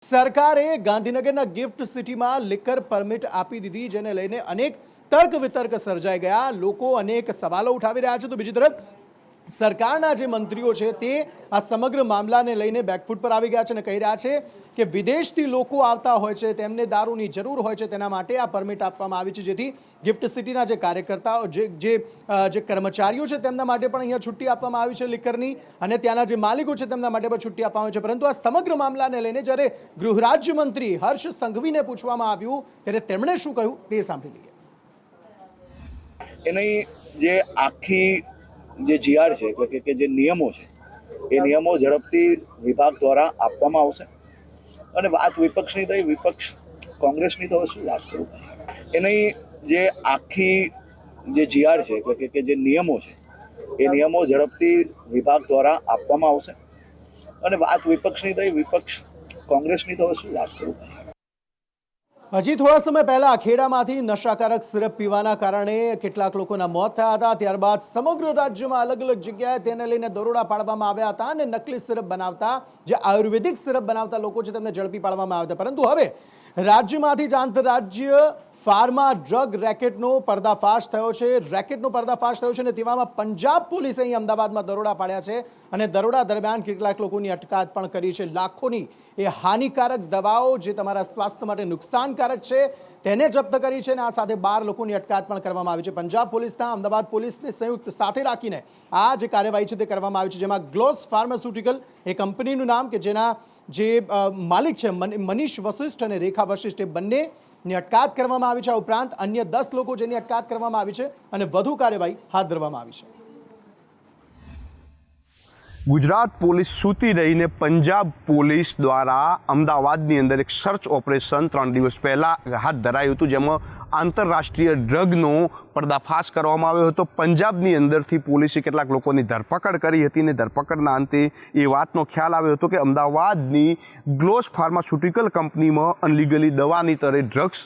સરકારે ગાંધીનગરના ગિફ્ટ સિટીમાં લિકર પરમિટ આપી દીધી, જેને લઈને અનેક તર્ક વિતર્ક સર્જાઈ ગયા। લોકો અનેક સવાલો ઉઠાવી રહ્યા છે, તો બીજી તરફ સરકારના જે મંત્રીઓ છે તે આ સમગ્ર મામલાને લઈને બેકફૂટ પર આવી ગયા છે અને કહી રહ્યા છે કે વિદેશથી લોકો આવતા હોય છે, તેમને દારૂની જરૂર હોય છે, તેના માટે આ પરમિટ આપવામાં આવી છે, જેથી ગિફ્ટ સિટીના જે કાર્યકર્તાઓ જે કર્મચારીઓ છે તેમના માટે પણ અહીંયા છુટ્ટી આપવામાં આવી છે લિકરની, અને ત્યાંના જે માલિકો છે તેમના માટે પણ છુટ્ટી આપવામાં આવી છે। પરંતુ આ સમગ્ર મામલાને લઈને જ્યારે ગૃહ રાજ્યમંત્રી હર્ષ સંઘવીને પૂછવામાં આવ્યું ત્યારે તેમણે શું કહ્યું તે સાંભળી લઈએ। એની જે આખી જે જીઆર છે એટલે કે જે નિયમો છે એ નિયમો ઝડપથી વિભાગ દ્વારા આપવામાં આવશે। અને વાત વિપક્ષની થઈ, વિપક્ષ કોંગ્રેસની તો શું વાત કરું, એની જે આખી જે જીઆર છે એટલે કે જે નિયમો છે એ નિયમો ઝડપથી વિભાગ દ્વારા આપવામાં આવશે। અને વાત વિપક્ષની થઈ, વિપક્ષ કોંગ્રેસની તો શું વાત કરું। હજી થોડા સમય પહેલા ખેડામાંથી નશાકારક સિરપ પીવાના કારણે કેટલાક લોકોના મોત થયા હતા। ત્યારબાદ સમગ્ર રાજ્યમાં અલગ અલગ જગ્યાએ તેને લઈને દરોડા પાડવામાં આવ્યા હતા અને નકલી સિરપ બનાવતા, જે આયુર્વેદિક સિરપ બનાવતા લોકો છે તેમને ઝડપી પાડવામાં આવ્યા હતા। પરંતુ હવે રાજ્યમાંથી જ આંતરરાજ્ય ફાર્મા ડ્રગ રેકેટનો પર્દાફાશ થયો છે। રેકેટનો પર્દાફાશ થયો છે અને તેવામાં પંજાબ પોલીસે અહીં અમદાવાદમાં દરોડા પાડ્યા છે અને દરોડા દરમિયાન કેટલાક લોકોની અટકાયત પણ કરી છે। લાખોની એ હાનિકારક દવાઓ જે તમારા સ્વાસ્થ્ય માટે નુકસાનકારક છે તેને જપ્ત કરી છે અને આ સાથે 12 લોકોની અટકાયત પણ કરવામાં આવી છે। પંજાબ પોલીસના અમદાવાદ પોલીસને સંયુક્ત સાથે રાખીને આ જે કાર્યવાહી છે તે કરવામાં આવી છે, જેમાં ગ્લોસ ફાર્માસ્યુટિકલ એ કંપનીનું નામ કે જેના જે માલિક છે મનીષ વશિષ્ઠ અને રેખા વશિષ્ઠ એ બંનેની અટકાયત કરવામાં આવી છે। આ ઉપરાંત અન્ય 10 લોકો જેની અટકાયત કરવામાં આવી છે અને વધુ કાર્યવાહી હાથ ધરવામાં આવી છે। ગુજરાત પોલીસ સૂતી રહીને પંજાબ પોલીસ દ્વારા અમદાવાદની અંદર એક સર્ચ ઓપરેશન 3 દિવસ પહેલાં હાથ ધરાયું હતું, જેમાં આંતરરાષ્ટ્રીય ડ્રગનો પર્દાફાશ કરવામાં આવ્યો હતો। પંજાબની અંદરથી પોલીસે કેટલાક લોકોની ધરપકડ કરી હતી અને ધરપકડના અંતે એ વાતનો ખ્યાલ આવ્યો હતો કે અમદાવાદની ગ્લોસ ફાર્માસ્યુટિકલ કંપનીમાં અનલીગલી દવાની તરે ડ્રગ્સ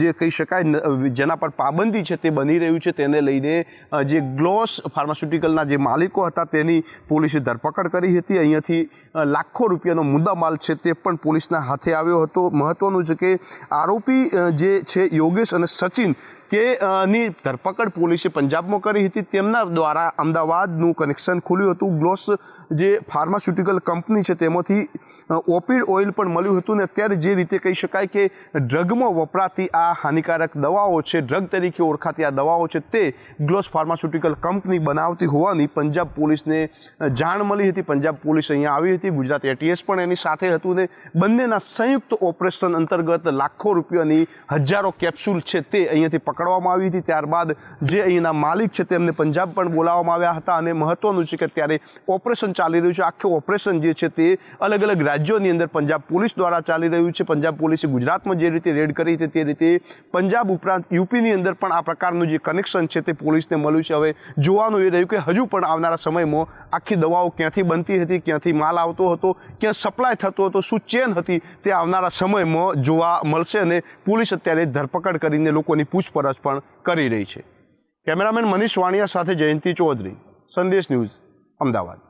જે કહી શકાય જેના પર પાબંદી છે તે બની રહ્યું છે, તેને લઈને જે ગ્લોસ ફાર્માસ્યુટિકલના જે માલિકો હતા તેની પોલીસે ધરપકડ કરી હતી। અહીંયાથી લાખો રૂપિયાનો મુદ્દામાલ છે તે પણ પોલીસના હાથે આવ્યો હતો। મહત્વનું છે કે આરોપી જે છે યોગેશ અને સચિન કે ની ધરપકડ પોલીસે પંજાબમાં કરી હતી। તેમના દ્વારા અમદાવાદનું કનેક્શન ખુલ્યું હતું। ગ્લોસ જે ફાર્માસ્યુટિકલ કંપની છે તેમાંથી ઓપિડ ઓઇલ પણ મળ્યું હતું ને અત્યારે જે રીતે કહી શકાય કે ડ્રગમાં વપરાતી આ હાનિકારક દવાઓ છે, ડ્રગ તરીકે ઓળખાતી આ દવાઓ છે, તે ગ્લોસ ફાર્માસ્યુટિકલ કંપની બનાવતી હોવાની પંજાબ પોલીસને જાણ મળી હતી। પંજાબ પોલીસ અહીંયા આવી હતી, ગુજરાત એટીએસ પણ એની સાથે હતું ને બંનેના સંયુક્ત ઓપરેશન અંતર્ગત લાખો રૂપિયાની હજારો કેપ્સ્યુલ છે તે અહીંયાથી પકડવામાં આવી હતી। ત્યારબાદ જે અહીંના માલિક છે તેમને પંજાબ પણ બોલાવવામાં આવ્યા હતા અને મહત્વનું છે કે અત્યારે ઓપરેશન ચાલી રહ્યું છે। આખું ઓપરેશન જે છે તે અલગ અલગ રાજ્યોની અંદર પંજાબ પોલીસ દ્વારા ચાલી રહ્યું છે। પંજાબ પોલીસે ગુજરાતમાં જે રીતે રેડ કરી હતી તે રીતે પંજાબ ઉપરાંત યુપીની અંદર પણ આ પ્રકારનું જે કનેક્શન છે તે પોલીસને મળ્યું છે। હવે જોવાનું એ રહ્યું કે હજુ પણ આવનારા સમયમાં આખી દવાઓ ક્યાંથી બનતી હતી, ક્યાંથી માલ આવતો હતો, ક્યાં સપ્લાય થતો હતો, શું ચેન હતી, તે આવનારા સમયમાં જોવા મળશે અને પોલીસ અત્યારે ધરપકડ કરીને લોકોની પૂછપરછ પણ કરી રહી છે। કેમેરામેન મનીષ વાણિયા સાથે જયંતિ ચૌધરી, સંદેશ ન્યૂઝ, અમદાવાદ।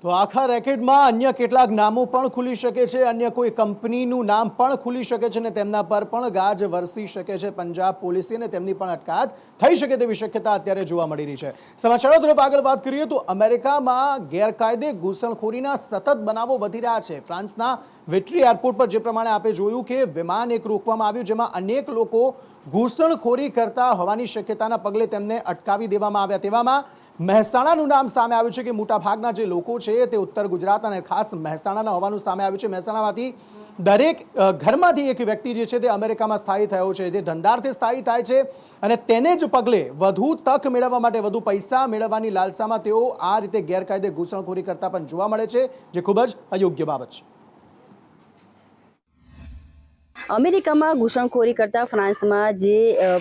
તો આખા રેકેટમાં અન્ય કેટલાક નામો પણ ખુલી શકે છે, અન્ય કોઈ કંપનીનું નામ પણ ખુલી શકે છે અને તેમના પર પણ ગાજ વરસી શકે છે પંજાબ પોલીસે અને તેમની પણ અટકાયત થઈ શકે તેવી શક્યતા અત્યારે જોવા મળી રહી છે। સમાચારો તરફ આગળ વાત કરીએ તો અમેરિકામાં ગેરકાયદે ઘૂસણખોરીના સતત બનાવો વધી રહ્યા છે। ફ્રાન્સના વિટ્રી એરપોર્ટ પર જે પ્રમાણે આપણે જોયું કે વિમાન એક રોકવામાં આવ્યું, જેમાં અનેક લોકો ઘૂસણખોરી કરતા હોવાની શક્યતાના પગલે તેમને અટકાવી દેવામાં આવ્યા। તેવામાં મહેસાણાનું નામ સામે આવ્યું છે કે મોટાભાગના જે લોકો છે તે ઉત્તર ગુજરાત અને ખાસ મહેસાણાના હોવાનું સામે આવ્યું છે। મહેસાણામાંથી દરેક ઘરમાંથી એક વ્યક્તિ જે છે તે અમેરિકામાં સ્થાયી થયો છે, તે ધંધાર્થે સ્થાયી થાય છે અને તેને જ પગલે વધુ તક મેળવવા માટે, વધુ પૈસા મેળવવાની લાલસામાં તેઓ આ રીતે ગેરકાયદે ઘૂસણખોરી કરતા પણ જોવા મળે છે, જે ખૂબ જ અયોગ્ય બાબત છે। અમેરિકામાં ઘૂસણખોરી કરતા ફ્રાન્સમાં જે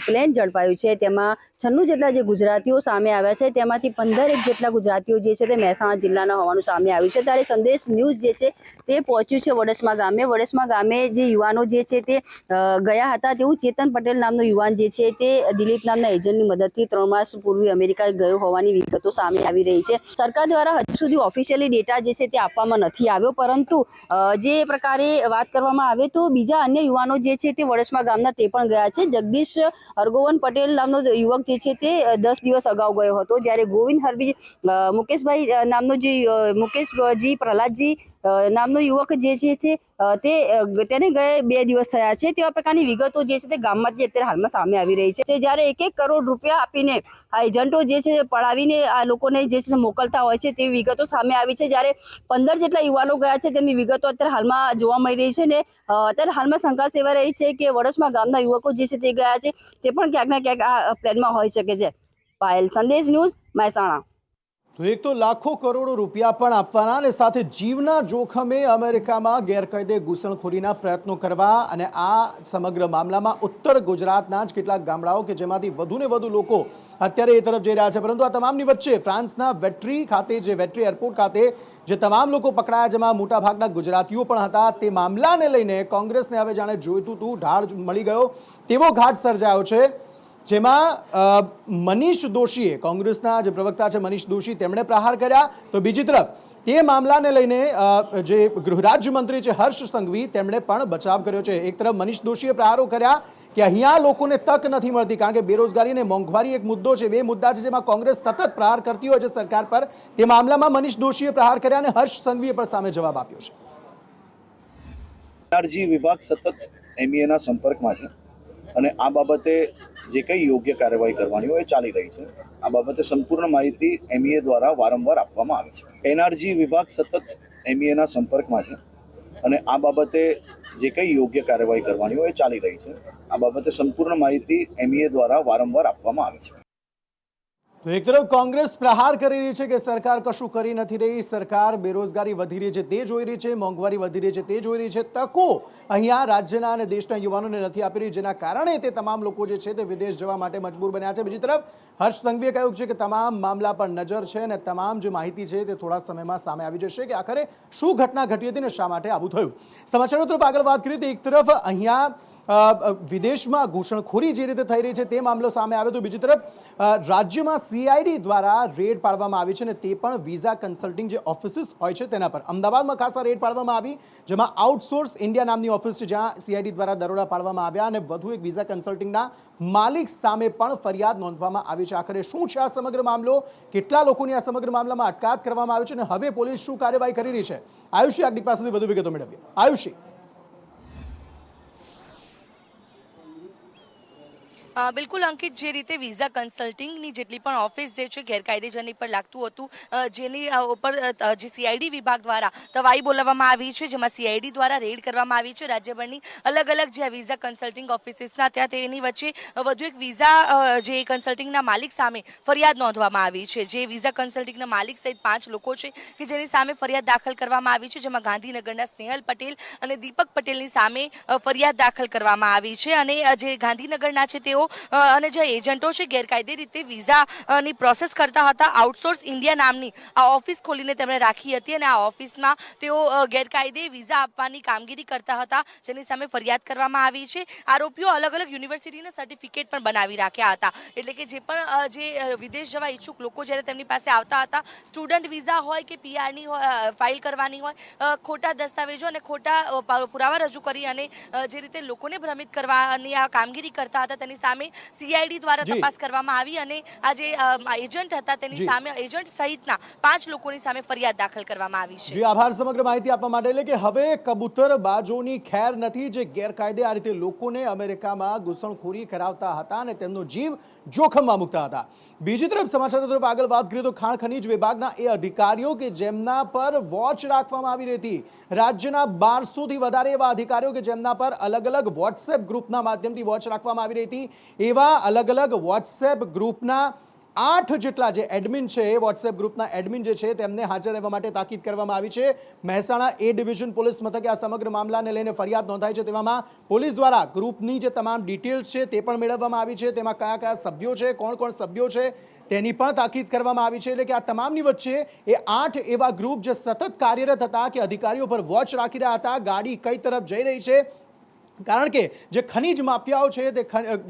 પ્લેન ઝડપાયું છે તેમાં 96 જેટલા જે ગુજરાતીઓ સામે આવ્યા છે, તેમાંથી 15 જેટલા ગુજરાતીઓ જે છે તે મહેસાણા જિલ્લાના હોવાનું સામે આવ્યું છે। ત્યારે સંદેશ ન્યૂઝ જે છે તે પહોંચ્યું છે વડસમા ગામે। વડસમા ગામે જે યુવાનો જે છે તે ગયા હતા, તેવું ચેતન પટેલ નામનો યુવાન જે છે તે દિલીપ નામના એજન્ટની મદદથી 3 માસ પૂર્વે અમેરિકા ગયો હોવાની વિગતો સામે આવી રહી છે। સરકાર દ્વારા હજુ સુધી ઓફિશિયલી ડેટા જે છે તે આપવામાં નથી આવ્યો, પરંતુ જે પ્રકારે વાત કરવામાં આવે તો બીજા અન્ય યુવાનો જે છે તે વડસમા ગામના તે પણ ગયા છે। જગદીશ હરગોવન પટેલ નામનો યુવક જે છે તે 10 દિવસ અગાઉ ગયો હતો, જ્યારે ગોવિંદ હરબી મુકેશભાઈ નામનો જે મુકેશજી પ્રહલાદજી નામનો યુવક જે છે તેને ગયે 2 દિવસ થયા છે। તેવા પ્રકારની વિગતો જે છે તે ગામમાંથી અત્યારે હાલમાં સામે આવી રહી છે, જ્યારે 1-1 કરોડ રૂપિયા આપીને આ એજન્ટો જે છે પડાવીને આ લોકોને જે છે મોકલતા હોય છે તેવી વિગતો સામે આવી છે। જ્યારે 15 જેટલા યુવાનો ગયા છે તેમની વિગતો અત્યારે હાલમાં જોવા મળી રહી છે ને અત્યારે હાલમાં શંકા સેવાઈ રહી છે કે વડસમા ગામના યુવકો જે છે તે ગયા છે તે પણ ક્યાંક ને ક્યાંક આ પ્લેનમાં હોઈ શકે છે। પાયલ, સંદેશ ન્યૂઝ, મહેસાણા। તો એક તો લાખો કરોડો રૂપિયા પણ આપવાના અને સાથે જીવના જોખમે અમેરિકામાં ગેરકાયદે ઘૂસણખોરીના પ્રયત્નો કરવા, અને આ સમગ્ર મામલામાં ઉત્તર ગુજરાતના જ કેટલાક ગામડાઓ કે જેમાંથી વધુને વધુ લોકો અત્યારે એ તરફ જઈ રહ્યા છે। પરંતુ આ તમામની વચ્ચે ફ્રાન્સના વેટ્રી એરપોર્ટ ખાતે જે તમામ લોકો પકડાયા, જેમાં મોટાભાગના ગુજરાતીઓ પણ હતા, તે મામલાને લઈને કોંગ્રેસને હવે જાણે જોઈતું હતું ઢાળ મળી ગયો તેવો ઘાટ સર્જાયો છે, જેમાં મનીષ દોશીએ, કોંગ્રેસના જે પ્રવક્તા છે મનીષ દોશી, તેમણે પ્રહાર કર્યા, તો બીજી તરફ તે મામલાને લઈને જે ગૃહ રાજ્યમંત્રી છે હર્ષ સંઘવી, તેમણે પણ બચાવ કર્યો છે। એક તરફ મનીષ દોશીએ પ્રહારો કર્યા કે અહીંયા લોકોને તક નથી મળતી, કારણ કે બેરોજગારી અને મોંઘવારી એક મુદ્દો છે, 2 મુદ્દા છે જેમાં કોંગ્રેસ સતત પ્રહાર કરતી હોય છે સરકાર પર। તે મામલામાં મનીષ દોશીએ પ્રહાર કર્યા અને હર્ષ સંઘવીએ પણ સામે જવાબ આપ્યો છે। એનર્જી વિભાગ સતત એમઈએના સંપર્કમાં છે અને આ બાબતે જે કંઈ યોગ્ય કાર્યવાહી કરવાની હોય એ ચાલી રહી છે। આ બાબતે સંપૂર્ણ માહિતી એમઈએ દ્વારા વારંવાર આપવામાં આવે છે। એનર્જી વિભાગ સતત એમઈએના સંપર્કમાં છે અને આ બાબતે જે કંઈ યોગ્ય કાર્યવાહી કરવાની હોય એ ચાલી રહી છે। આ બાબતે સંપૂર્ણ માહિતી એમઈએ દ્વારા વારંવાર આપવામાં આવે છે। તો એક તરફ કોંગ્રેસ પ્રહાર કરી રહી છે કે સરકાર કશું કરી નથી રહી, સરકાર બેરોજગારી વધી રહી છે તે જોઈ રહી છે, મોંઘવારી વધી રહી છે તે જોઈ રહી છે, તકો અહીંયા રાજ્યના અને દેશના યુવાનોને નથી આપી રહી, જેના કારણે તે તમામ લોકો જે છે તે વિદેશ જવા માટે મજબૂર બન્યા છે। બીજી તરફ હર્ષ સંઘવીએ કહ્યું છે કે તમામ મામલા પર નજર છે અને તમામ જે માહિતી છે તે થોડા સમયમાં સામે આવી જશે કે આખરે શું ઘટના ઘટી હતી અને શા માટે આવું થયું। સમાચારો તરફ આગળ વાત કરીએ તો એક તરફ અહીંયા વિદેશમાં ઘૂસણખોરી જે રીતે થઈ રહી છે તે મામલો સામે આવ્યો, તો બીજી તરફ રાજ્યમાં સીઆઈડી દ્વારા રેડ પાડવામાં આવી છે અને તે પણ વિઝા કન્સલ્ટિંગ જે ઓફિસીસ હોય છે તેના પર। અમદાવાદમાં ખાસ રેડ પાડવામાં આવી, જેમાં આઉટસોર્સ ઇન્ડિયા નામની ઓફિસ છે જ્યાં સીઆઈડી દ્વારા દરોડા પાડવામાં આવ્યા અને વધુ એક વિઝા કન્સલ્ટિંગના માલિક સામે પણ ફરિયાદ નોંધવામાં આવી છે। આખરે શું છે આ સમગ્ર મામલો, કેટલા લોકોની આ સમગ્ર મામલામાં અટકાયત કરવામાં આવી છે અને હવે પોલીસ શું કાર્યવાહી કરી રહી છે, આયુષી આગળ પાસેથી વધુ વિગતો મેળવીએ। આયુષી। બિલકુલ અંકિત, જે રીતે વિઝા કન્સલ્ટિંગની જેટલી પણ ઓફિસ જે છે ગેરકાયદેસરની પર લાગતું હતું, જેની ઉપર જે સીઆઈડી વિભાગ દ્વારા તવાઈ બોલાવવામાં આવી છે, જેમાં સીઆઈડી દ્વારા રેડ કરવામાં આવી છે રાજ્યભરની અલગ અલગ જે વિઝા કન્સલ્ટિંગ ઓફિસીસના, ત્યાં તેની વચ્ચે વધુ એક વિઝા જે કન્સલ્ટિંગના માલિક સામે ફરિયાદ નોંધવામાં આવી છે। જે વિઝા કન્સલ્ટિંગના માલિક સહિત 5 લોકો છે કે જેની સામે ફરિયાદ દાખલ કરવામાં આવી છે, જેમાં ગાંધીનગરના સ્નેહલ પટેલ અને દીપક પટેલની સામે ફરિયાદ દાખલ કરવામાં આવી છે। અને જે ગાંધીનગરના છે તેઓ અને જે એજન્ટો છે ગેરકાયદે રીતે વિઝાની પ્રોસેસ કરતા હતા, આઉટસોર્સ ઇન્ડિયા નામની આ ઓફિસ ખોલીને તેમણે રાખી હતી અને આ ઓફિસમાં તેઓ ગેરકાયદે વિઝા આપવાની કામગીરી કરતા હતા, જેની સામે ફરિયાદ કરવામાં આવી છે। આરોપીઓ અલગ અલગ યુનિવર્સિટીના સર્ટિફિકેટ પણ બનાવી રાખ્યા હતા, એટલે કે જે પણ જે વિદેશ જવા ઈચ્છુક લોકો જ્યારે તેમની પાસે આવતા હતા, સ્ટુડન્ટ વિઝા હોય કે પીઆરની ફાઇલ કરવાની હોય, ખોટા દસ્તાવેજો અને ખોટા પુરાવા રજૂ કરી અને જે રીતે લોકોને ભ્રમિત કરવાની આ કામગીરી કરતા હતા, તેની સામે સીઆઈડી દ્વારા તપાસ કરવામાં આવી અને આ જે એજન્ટ હતા તેની સામે એજન્ટ સહિતના 5 લોકોની સામે ફરિયાદ દાખલ કરવામાં આવી છે। જી આભાર સમગ્ર માહિતી આપવા માટે। એટલે કે હવે કબૂતર બાજોની ખેર નથી, જે ગેરકાયદે આ રીતે લોકોને અમેરિકામાં ઘૂસણખોરી કરાવતા હતા અને તેમનો જીવ જોખમમાં મૂકતા હતા। બીજી તરફ સમાચારો તરફ આગળ વાત કરીએ તો ખાણ ખનીજ વિભાગના એ અધિકારીઓ કે જેમના પર વોચ રાખવામાં આવી રહી હતી, રાજ્યના 1200થી વધારે એવા અધિકારીઓ કે જેમના પર અલગ અલગ વોટ્સએપ ગ્રુપના માધ્યમથી વોચ રાખવામાં આવી રહી હતી, એવા અલગ અલગ વોટ્સએપ ગ્રુપના 8 જેટલા જે એડમિન છે વોટ્સએપ ગ્રુપના એડમિન જે છે તેમને હાજર રહેવા માટે તાકીદ કરવામાં આવી છે. મહેસાણા એ ડિવિઝન પોલીસ મથકે આ સમગ્ર મામલાને લઈને ફરિયાદ નોંધાઈ છે. તેવામાં પોલીસ દ્વારા ગ્રુપની જે તમામ ડિટેલ્સ છે તે પણ મેળવવામાં આવી છે. તેમાં કયા કયા સભ્યો છે, કોણ કોણ સભ્યો છે તેની પણ તાકીદ કરવામાં આવી છે. એટલે કે આ તમામની વચ્ચે એ 8 એવા ગ્રુપ જે સતત કાર્યરત હતા કે અધિકારીઓ પર વોચ રાખી રહ્યા હતા, ગાડી કઈ તરફ જઈ રહી છે. કારણ કે જે ખનીજ માફિયાઓ છે તે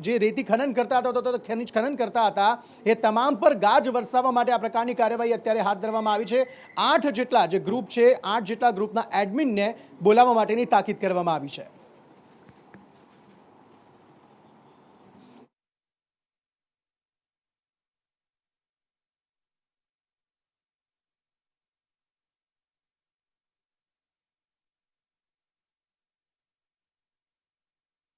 જે રેતી ખનન કરતા હતા તો ખનીજ ખનન કરતા હતા એ તમામ પર ગાજ વરસાવવા માટે આ પ્રકારની કાર્યવાહી અત્યારે હાથ ધરવામાં આવી છે. 8 જેટલા જે ગ્રુપ છે, 8 જેટલા ગ્રુપના એડમિનને બોલાવવા માટેની તાકીદ કરવામાં આવી છે.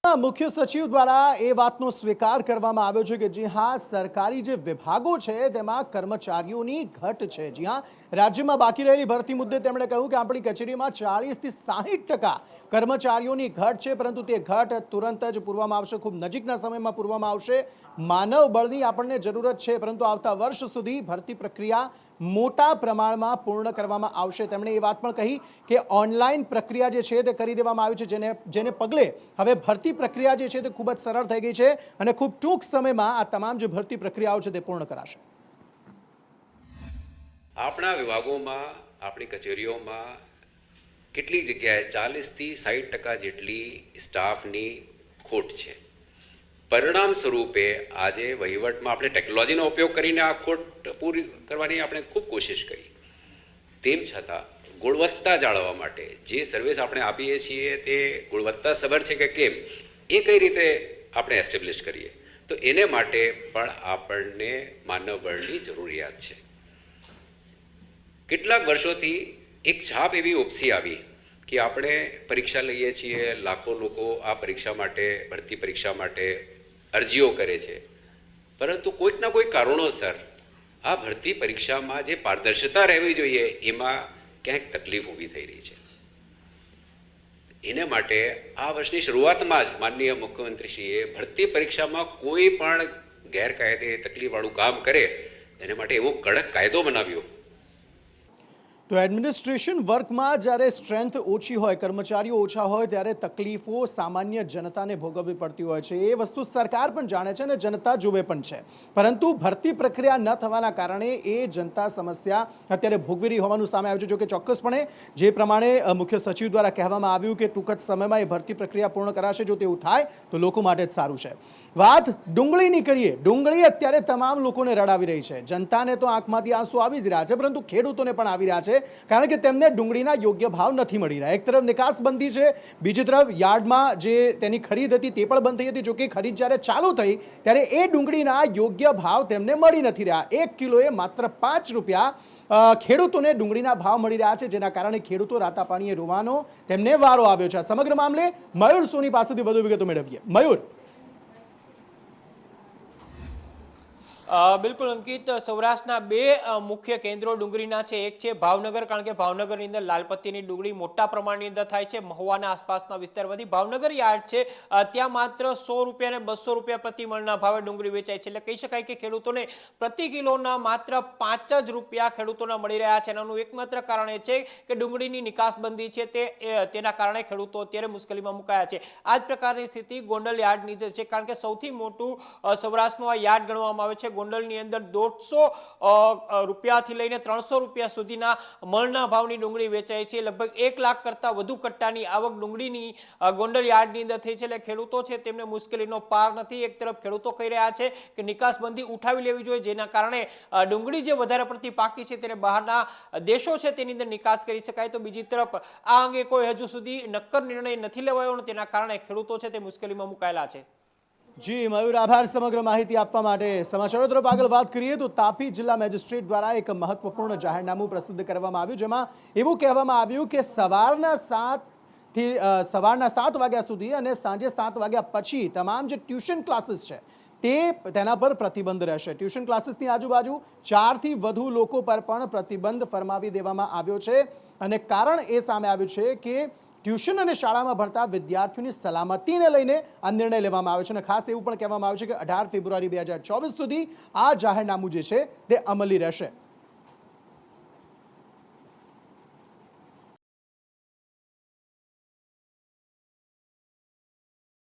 મુખ્ય સચિવ દ્વારા એ વાતનો સ્વીકાર કરવામાં આવ્યો છે કે જી હા, સરકારી જે વિભાગો છે તેમાં કર્મચારીઓની ઘટ છે. જી હા, રાજ્યમાં બાકી રહેલી ભરતી મુદ્દે તેમણે કહ્યું કે આપણી કચેરીમાં 40 થી 60% કર્મચારીઓની ઘટ છે, પરંતુ તે ઘટ તુરંત જ પૂરવામાં આવશે, ખૂબ નજીકના સમયમાં પૂરવામાં આવશે. માનવ બળની આપણને જરૂરત છે, પરંતુ આવતા વર્ષ સુધી ભરતી પ્રક્રિયા મોટા પ્રમાણમાં પૂર્ણ કરવામાં આવશે. તેમણે એ વાત પણ કહી કે ઓનલાઈન પ્રક્રિયા જે છે તે કરી દેવામાં આવી છે, જેને પગલે હવે ભરતી પ્રક્રિયા જે છે તે ખૂબ જ સરળ થઈ ગઈ છે અને ખૂબ ટૂંક સમયમાં આ તમામ જે ભરતી પ્રક્રિયાઓ છે તે પૂર્ણ કરાશે. આપણા વિભાગોમાં, આપણી કચેરીઓમાં કેટલીક જગ્યાએ 40 થી 60% જેટલી સ્ટાફની ખોટ છે. પરિણામ સ્વરૂપે આજે વહીવટમાં આપણે ટેકનોલોજીનો ઉપયોગ કરીને આ ખોટ પૂરી કરવાની આપણે ખૂબ કોશિશ કરી. તેમ છતાં ગુણવત્તા જાળવવા માટે જે સર્વિસ આપણે આપીએ છીએ તે ગુણવત્તાસભર છે કે કેમ એ કઈ રીતે આપણે એસ્ટેબ્લિશ કરીએ, તો એને માટે પણ આપણને માનવબળની જરૂરિયાત છે. કેટલાક વર્ષોથી એક છાપ એવી ઉપસી આવી કે આપણે પરીક્ષા લઈએ છીએ, લાખો લોકો આ પરીક્ષા માટે, ભરતી પરીક્ષા માટે અરજીઓ કરે છે, પરંતુ કોઈકના કોઈ કારણોસર આ ભરતી પરીક્ષામાં જે પારદર્શિતા રહેવી જોઈએ એમાં ક્યાંક તકલીફ ઊભી થઈ રહી છે. એને માટે આ વર્ષની શરૂઆતમાં જ માનનીય મુખ્યમંત્રીશ્રીએ ભરતી પરીક્ષામાં કોઈ પણ ગેરકાયદે તકલીફવાળું કામ કરે એને માટે એવો કડક કાયદો બનાવ્યો. તો એડમિનિસ્ટ્રેશન વર્કમાં જ્યારે સ્ટ્રેન્થ ઓછી હોય, કર્મચારીઓ ઓછા હોય ત્યારે તકલીફો સામાન્ય જનતાને ભોગવવી પડતી હોય છે. એ વસ્તુ સરકાર પણ જાણે છે અને જનતા જોવે પણ છે, પરંતુ ભરતી પ્રક્રિયા ન થવાના કારણે એ જનતા સમસ્યા અત્યારે ભોગવી રહી હોવાનું સામે આવ્યું છે. જો કે ચોક્કસપણે જે પ્રમાણે મુખ્ય સચિવ દ્વારા કહેવામાં આવ્યું કે ટૂંક જ સમયમાં એ ભરતી પ્રક્રિયા પૂર્ણ કરાશે. જો તેવું થાય તો લોકો માટે જ સારું છે. વાત ડુંગળીની કરીએ. ડુંગળી અત્યારે તમામ લોકોને રડાવી રહી છે. જનતાને તો આંખમાંથી આંસુ આવી જ રહ્યા છે, પરંતુ ખેડૂતોને પણ આવી રહ્યા છે, કારણ કે તેમને ડુંગળીના યોગ્ય ભાવ નથી મળી રહ્યા. એક તરફ નિકાસ બંધી છે, બીજી તરફ યાર્ડમાં જે તેની ખરીદ હતી તે પણ બંધ થઈ હતી. જોકે ખરીદ જ્યારે ચાલુ થઈ ત્યારે એ ડુંગળીના યોગ્ય ભાવ તેમને મળી નથી રહ્યા. 1 કિલોએ માત્ર 5 રૂપિયા ખેડૂતોને ડુંગળીના ભાવ મળી રહ્યા છે, જેના કારણે ખેડૂતો રાતા પાણીએ રોવાનો તેમને વારો આવ્યો છે. આ સમગ્ર મામલે મયુર સોની પાસેથી વધુ વિગતો મેળવીએ. મયુર. બિલકુલ અંકિત, સૌરાષ્ટ્રના 2 મુખ્ય કેન્દ્રો ડુંગળીના છે. એક છે ભાવનગર, કારણ કે ભાવનગરની અંદર લાલપત્તીની ડુંગળી મોટા પ્રમાણની અંદર થાય છે. મહુવાના આસપાસના વિસ્તારમાંથી ભાવનગર યાર્ડ છે, ત્યાં માત્ર 100 રૂપિયા અને 200 રૂપિયા પ્રતિ મણના ભાવે ડુંગળી વેચાય છે. એટલે કહી શકાય કે ખેડૂતોને પ્રતિ કિલોના માત્ર 5 જ રૂપિયા ખેડૂતોના મળી રહ્યા છે. એનું એકમાત્ર કારણ એ છે કે ડુંગળીની નિકાસબંધી છે, તેના કારણે ખેડૂતો અત્યારે મુશ્કેલીમાં મુકાયા છે. આ જ પ્રકારની સ્થિતિ ગોંડલ યાર્ડની છે, કારણ કે સૌથી મોટું સૌરાષ્ટ્રનું આ યાર્ડ ગણવામાં આવે છે. ગોંડલની અંદર 150 રૂપિયાથી લઈને 300 રૂપિયા સુધીના મણના ભાવની ડુંગળી વેચાય છે. લગભગ 1 લાખ કરતા વધુ કટ્ટાની આવક ડુંગળીની ગોંડલ યાર્ડની અંદર થઈ છે. એટલે ખેડૂતો છે તેમને મુશ્કેલીનો પાર નથી. એક તરફ ખેડૂતો કહી રહ્યા છે કે નિકાસબંધી ઉઠાવી લેવી જોઈએ, જેના કારણે ડુંગળી જે વધારે પડતી પાકી છે તેને બહારના દેશો છે તેની અંદર નિકાસ કરી શકાય. તો બીજી તરફ આ અંગે કોઈ હજુ સુધી નક્કર નિર્ણય નથી લેવાયો અને તેના કારણે ખેડૂતો છે તે મુશ્કેલીમાં મુકાયેલા છે. જી મયુર, આભાર સમગ્ર માહિતી આપવા માટે. સમાચારો તરફ આગળ વાત કરીએ તો તાપી જિલ્લા મેજિસ્ટ્રેટ દ્વારા એક મહત્વપૂર્ણ જાહેરનામું પ્રસિદ્ધ કરવામાં આવ્યું, જેમાં એવું કહેવામાં આવ્યું કે સવારના 7 વાગ્યા સુધી અને સાંજે 7 વાગ્યા પછી તમામ જે ટ્યુશન ક્લાસીસ છે તેના પર પ્રતિબંધ રહેશે. ટ્યુશન ક્લાસીસની આજુબાજુ 4 થી વધુ લોકો પર પણ પ્રતિબંધ ફરમાવી દેવામાં આવ્યો છે અને કારણ એ સામે આવ્યું છે કે ટ્યુશન અને શાળામાં ભણતા વિદ્યાર્થીઓની સલામતીને લઈને આ નિર્ણય લેવામાં આવ્યો છે અને ખાસ એવું પણ કહેવામાં આવ્યું છે કે 18 ફેબ્રુઆરી 2024 સુધી આ જાહેરનામું જે છે તે અમલી રહેશે.